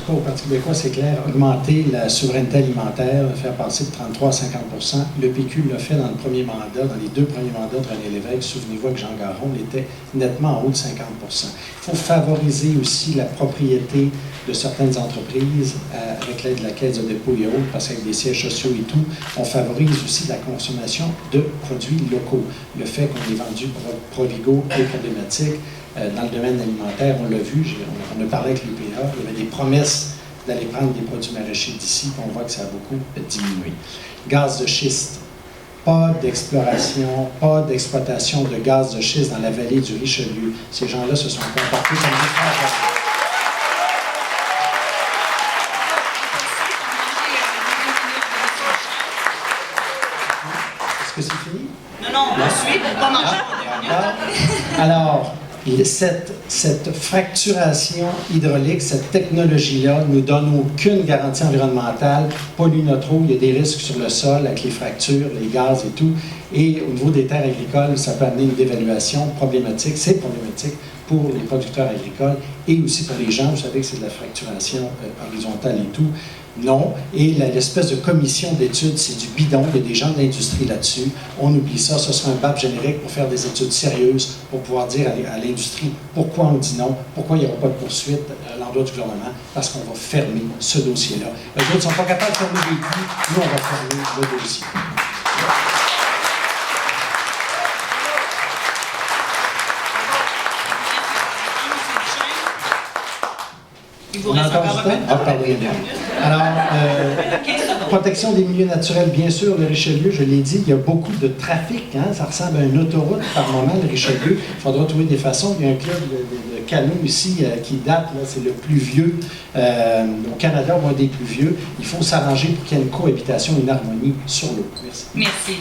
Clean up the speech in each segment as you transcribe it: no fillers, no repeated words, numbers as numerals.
tout cas au Parti québécois, c'est clair, augmenter la souveraineté alimentaire, faire passer de 33 à 50 %. Le PQ l'a fait dans le premier mandat, dans les 2 premiers mandats de René Lévesque. Souvenez-vous que Jean Garon était nettement en haut de 50 %. Il faut favoriser aussi la propriété de certaines entreprises avec l'aide de la Caisse de dépôt et autres, parce qu'avec des sièges sociaux et tout, on favorise aussi la consommation de produits locaux. Le fait qu'on ait vendu Provigo est problématique. Dans le domaine alimentaire, on l'a vu, on a parlé avec l'UPA, il y avait des promesses d'aller prendre des produits maraîchers d'ici, puis on voit que ça a beaucoup diminué. Gaz de schiste, pas d'exploration, pas d'exploitation de gaz de schiste dans la vallée du Richelieu. Ces gens-là se sont comportés comme des frères. Est-ce que c'est fini? Non, ensuite, pas manger pour Alors, cette fracturation hydraulique, cette technologie-là ne nous donne aucune garantie environnementale, pollue notre eau, il y a des risques sur le sol avec les fractures, les gaz et tout. Et au niveau des terres agricoles, ça peut amener une dévaluation problématique. C'est problématique pour les producteurs agricoles et aussi pour les gens. Vous savez que c'est de la fracturation horizontale et tout. Non. Et l'espèce de commission d'études, c'est du bidon. Il y a des gens de l'industrie là-dessus. On oublie ça. Ce sera un BAP générique pour faire des études sérieuses, pour pouvoir dire à l'industrie pourquoi on dit non, pourquoi il n'y aura pas de poursuite à l'endroit du gouvernement, parce qu'on va fermer ce dossier-là. Les autres ne sont pas capables de fermer les puits. Nous, on va fermer le dossier. Il vous reste encore un peu de temps. Ah, pardon. Alors, protection des milieux naturels, bien sûr, le Richelieu, je l'ai dit, il y a beaucoup de trafic, hein, ça ressemble à une autoroute par moment, le Richelieu. Il faudra trouver des façons. Il y a un club de canot ici qui date, c'est le plus vieux au Canada, ou un des plus vieux. Il faut s'arranger pour qu'il y ait une cohabitation, une harmonie sur l'eau. Merci. Merci.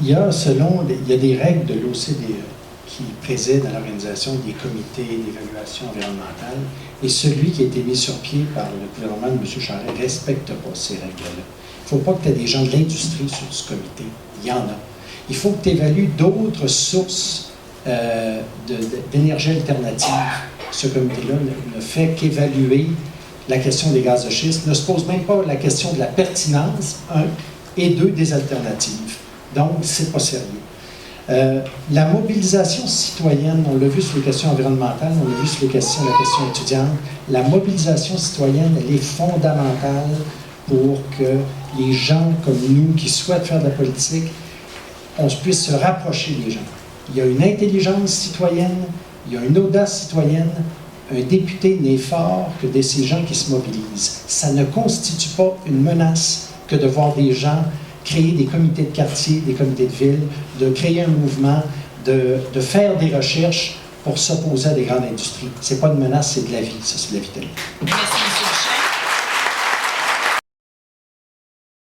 Il y a des règles de l'OCDE qui président à l'organisation des comités d'évaluation environnementale, et celui qui a été mis sur pied par le gouvernement de M. Charest ne respecte pas ces règles-là. Il ne faut pas que tu aies des gens de l'industrie sur ce comité. Il y en a. Il faut que tu évalues d'autres sources d'énergie alternative. Ce comité-là ne fait qu'évaluer la question des gaz de schiste, ne se pose même pas la question de la pertinence, un, et deux, des alternatives. Donc, c'est pas sérieux. La mobilisation citoyenne, on l'a vu sur les questions environnementales, on l'a vu sur la question étudiante, la mobilisation citoyenne, elle est fondamentale pour que les gens comme nous qui souhaitent faire de la politique, on puisse se rapprocher des gens. Il y a une intelligence citoyenne, il y a une audace citoyenne. Un député n'est fort que de ces gens qui se mobilisent. Ça ne constitue pas une menace que de voir des gens créer des comités de quartier, des comités de ville, de créer un mouvement, de faire des recherches pour s'opposer à des grandes industries. Ce n'est pas une menace, c'est de la vie, ça, c'est de la vitalité. Merci, M.